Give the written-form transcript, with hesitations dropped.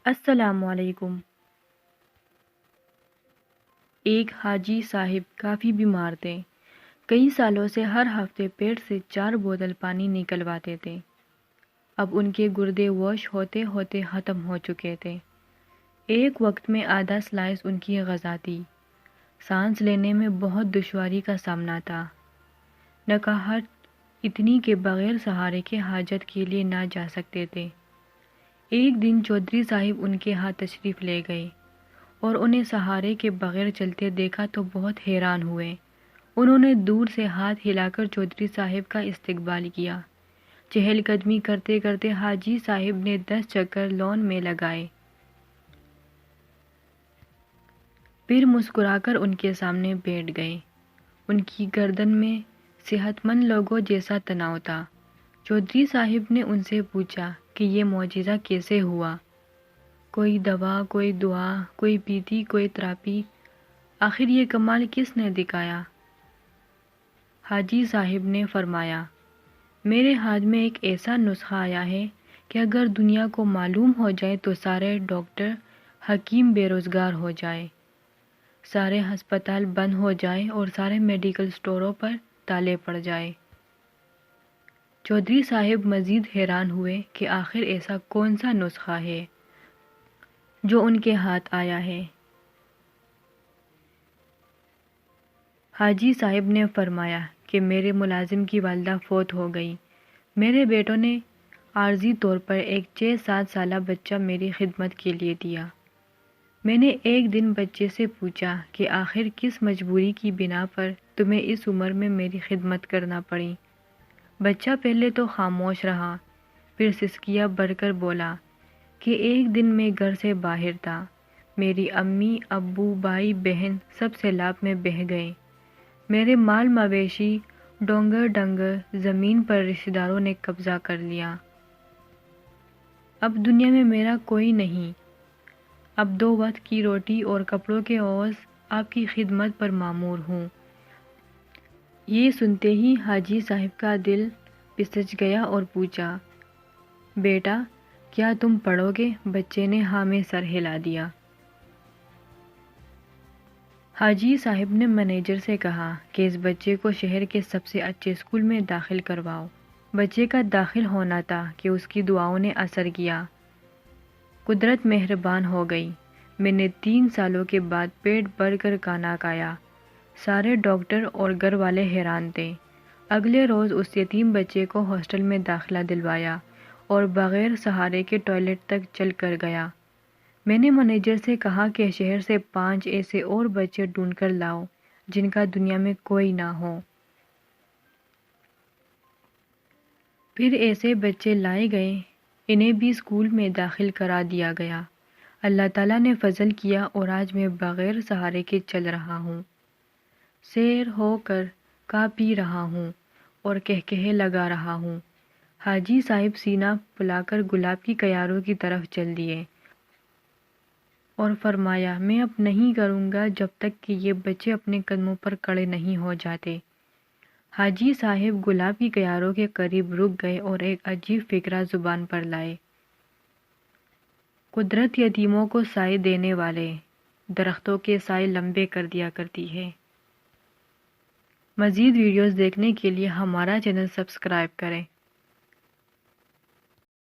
السلام علیکم۔ ایک حاجی صاحب کافی بیمار تھے۔ کئی سالوں سے ہر ہفتے پیٹ سے 4 بوتل پانی نکلواتے تھے۔ اب ان کے گردے واش ہوتے ہوتے ختم ہو چکے تھے۔ ایک وقت میں آدھا سلائس ان کی غذا تھی۔ سانس لینے میں بہت دشواری کا سامنا تھا۔ نکاحت اتنی کہ بغیر سہارے کے حاجت کے لیے نہ جا سکتے تھے۔ ایک دن چودھری صاحب ان کے ہاں تشریف لے گئے اور انہیں سہارے کے بغیر چلتے دیکھا تو بہت حیران ہوئے۔ انہوں نے دور سے ہاتھ ہلا کر چودھری صاحب کا استقبال کیا۔ چہل قدمی کرتے کرتے حاجی صاحب نے 10 چکر لان میں لگائے، پھر مسکرا کر ان کے سامنے بیٹھ گئے۔ ان کی گردن میں صحت مند لوگوں جیسا تناؤ تھا۔ چودھری صاحب نے ان سے پوچھا کہ یہ معجزہ کیسے ہوا؟ کوئی دوا، کوئی دعا، کوئی پیتی، کوئی تراپی، آخر یہ کمال کس نے دکھایا؟ حاجی صاحب نے فرمایا، میرے ہاتھ میں ایک ایسا نسخہ آیا ہے کہ اگر دنیا کو معلوم ہو جائے تو سارے ڈاکٹر حکیم بے روزگار ہو جائے، سارے ہسپتال بند ہو جائے اور سارے میڈیکل سٹوروں پر تالے پڑ جائے۔ چودھری صاحب مزید حیران ہوئے کہ آخر ایسا کون سا نسخہ ہے جو ان کے ہاتھ آیا ہے؟ حاجی صاحب نے فرمایا کہ میرے ملازم کی والدہ فوت ہو گئی۔ میرے بیٹوں نے عارضی طور پر ایک 6-7 سالہ بچہ میری خدمت کے لیے دیا۔ میں نے ایک دن بچے سے پوچھا کہ آخر کس مجبوری کی بنا پر تمہیں اس عمر میں میری خدمت کرنا پڑی؟ بچہ پہلے تو خاموش رہا، پھر سسکیاں بھر کر بولا کہ ایک دن میں گھر سے باہر تھا، میری امی، ابو، بھائی، بہن سب سیلاب میں بہہ گئے، میرے مال مویشی ڈونگر ڈنگر زمین پر رشتہ داروں نے قبضہ کر لیا۔ اب دنیا میں میرا کوئی نہیں، اب 2 وقت کی روٹی اور کپڑوں کے عوض آپ کی خدمت پر مامور ہوں۔ یہ سنتے ہی حاجی صاحب کا دل پسچ گیا اور پوچھا، بیٹا کیا تم پڑھو گے؟ بچے نے ہاں میں سر ہلا دیا۔ حاجی صاحب نے مینیجر سے کہا کہ اس بچے کو شہر کے سب سے اچھے اسکول میں داخل کرواؤ۔ بچے کا داخل ہونا تھا کہ اس کی دعاؤں نے اثر کیا۔ قدرت مہربان ہو گئی۔ میں نے 3 سالوں کے بعد پیٹ بھر کر کھانا کھایا۔ سارے ڈاکٹر اور گھر والے حیران تھے۔ اگلے روز اس یتیم بچے کو ہاسٹل میں داخلہ دلوایا اور بغیر سہارے کے ٹوائلٹ تک چل کر گیا۔ میں نے مینیجر سے کہا کہ شہر سے 5 ایسے اور بچے ڈھونڈ کر لاؤ جن کا دنیا میں کوئی نہ ہو۔ پھر ایسے بچے لائے گئے، انہیں بھی اسکول میں داخل کرا دیا گیا۔ اللہ تعالیٰ نے فضل کیا اور آج میں بغیر سہارے کے چل رہا ہوں، سیر ہو کر کا پی رہا ہوں اور کہکہے لگا رہا ہوں۔ حاجی صاحب سینہ پھلا کر گلاب کی کیاروں کی طرف چل دیے اور فرمایا، میں اب نہیں کروں گا جب تک کہ یہ بچے اپنے قدموں پر کھڑے نہیں ہو جاتے۔ حاجی صاحب گلاب کی کیاروں کے قریب رک گئے اور ایک عجیب فکرہ زبان پر لائے۔ قدرت یتیموں کو سائے دینے والے درختوں کے سائے لمبے کر دیا کرتی ہے۔ مزید ویڈیوز دیکھنے کے لیے ہمارا چینل سبسکرائب کریں۔